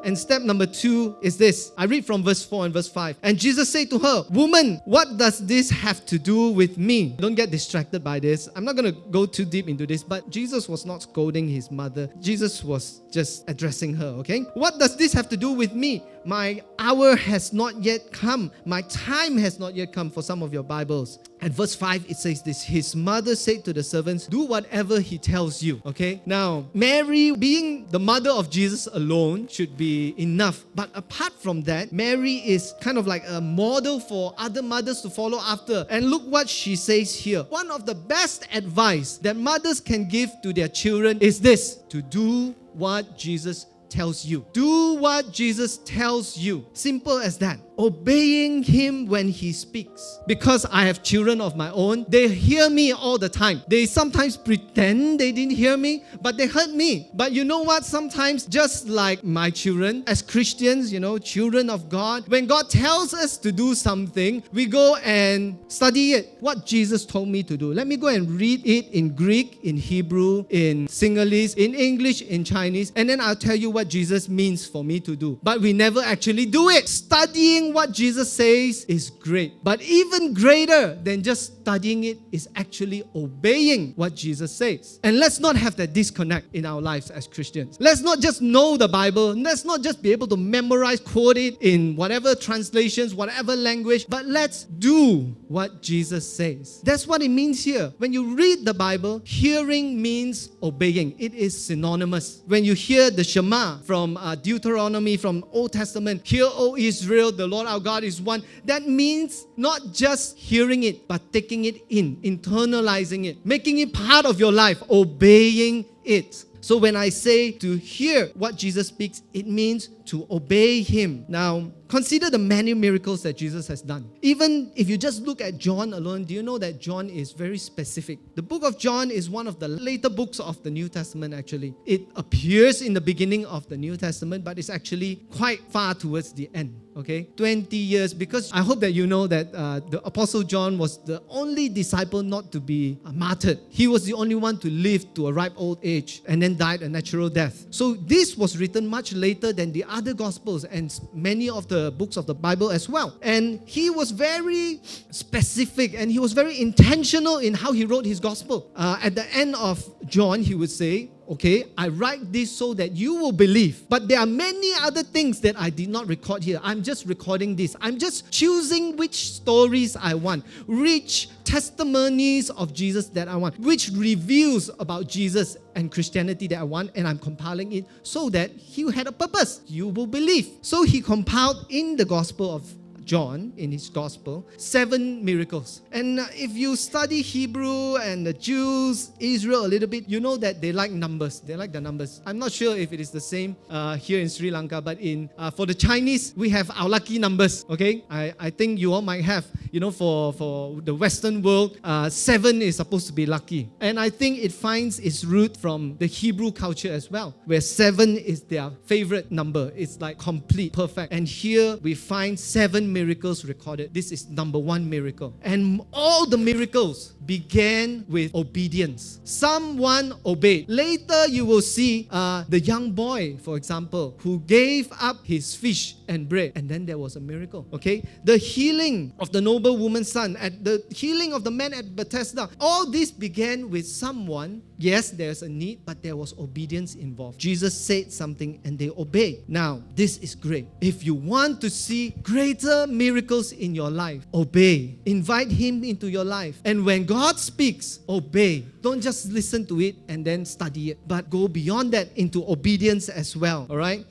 And step number 2 is this. I read from verse 4 and verse 5. And Jesus said to her, "Woman, what does this have to do with me?" Don't get distracted by this. I'm not going to go too deep into this, but Jesus was not scolding his mother. Jesus was just addressing her, okay? "What does this have to do with me? My hour has not yet come. My time has not yet come," for some of your Bibles. And verse 5, it says this. His mother said to the servants, "Do whatever he tells you." Okay? Now, Mary, being the mother of Jesus alone, should be enough. But apart from that, Mary is kind of like a model for other mothers to follow after. And look what she says here. One of the best advice that mothers can give to their children is this: to do what Jesus tells you. Do what Jesus tells you. Simple as that. Obeying him when he speaks. Because I have children of my own, they hear me all the time. They sometimes pretend they didn't hear me, but they heard me. But you know what? Sometimes, just like my children, as Christians, children of God, when God tells us to do something, we go and study it. What Jesus told me to do. Let me go and read it in Greek, in Hebrew, in Sinhalese, in English, in Chinese, and then I'll tell you what Jesus means for me to do. But we never actually do it. Studying what Jesus says is great. But even greater than just studying it is actually obeying what Jesus says. And let's not have that disconnect in our lives as Christians. Let's not just know the Bible. Let's not just be able to memorize, quote it in whatever translations, whatever language, but let's do what Jesus says. That's what it means here. When you read the Bible, hearing means obeying. It is synonymous. When you hear the Shema from Deuteronomy, from Old Testament, "Hear, O Israel, the Lord our God is one," that means not just hearing it, but taking it in, internalizing it, making it part of your life, obeying it. So when I say to hear what Jesus speaks, it means to obey him. Now, consider the many miracles that Jesus has done. Even if you just look at John alone, do you know that John is very specific? The book of John is one of the later books of the New Testament, actually. It appears in the beginning of the New Testament, but it's actually quite far towards the end. Okay, 20 years, because I hope that you know that the Apostle John was the only disciple not to be martyred. He was the only one to live to a ripe old age and then died a natural death. So this was written much later than the other Gospels and many of the books of the Bible as well. And he was very specific and he was very intentional in how he wrote his Gospel. At the end of John, he would say, "Okay, I write this so that you will believe. But there are many other things that I did not record here. I'm just recording this. I'm just choosing which stories I want, which testimonies of Jesus that I want, which reviews about Jesus and Christianity that I want, and I'm compiling it so that he had a purpose. You will believe." So he compiled in the Gospel of John, in his Gospel, 7 miracles. And if you study Hebrew and the Jews, Israel a little bit, you know that they like numbers. They like the numbers. I'm not sure if it is the same here in Sri Lanka, but for the Chinese, we have our lucky numbers. Okay, I think you all might have. For the Western world, 7 is supposed to be lucky. And I think it finds its root from the Hebrew culture as well, where 7 is their favorite number. It's like complete, perfect. And here we find 7 miracles recorded. This is number 1 miracle. And all the miracles began with obedience. Someone obeyed. Later you will see the young boy, for example, who gave up his fish and bread. And then there was a miracle. Okay? The healing of the noble woman's son, at the healing of the man at Bethesda. All this began with someone. Yes, there's a need, but there was obedience involved. Jesus said something and they obeyed. Now, this is great. If you want to see greater miracles in your life, obey. Invite him into your life. And when God speaks, obey. Don't just listen to it and then study it, but go beyond that into obedience as well. All right?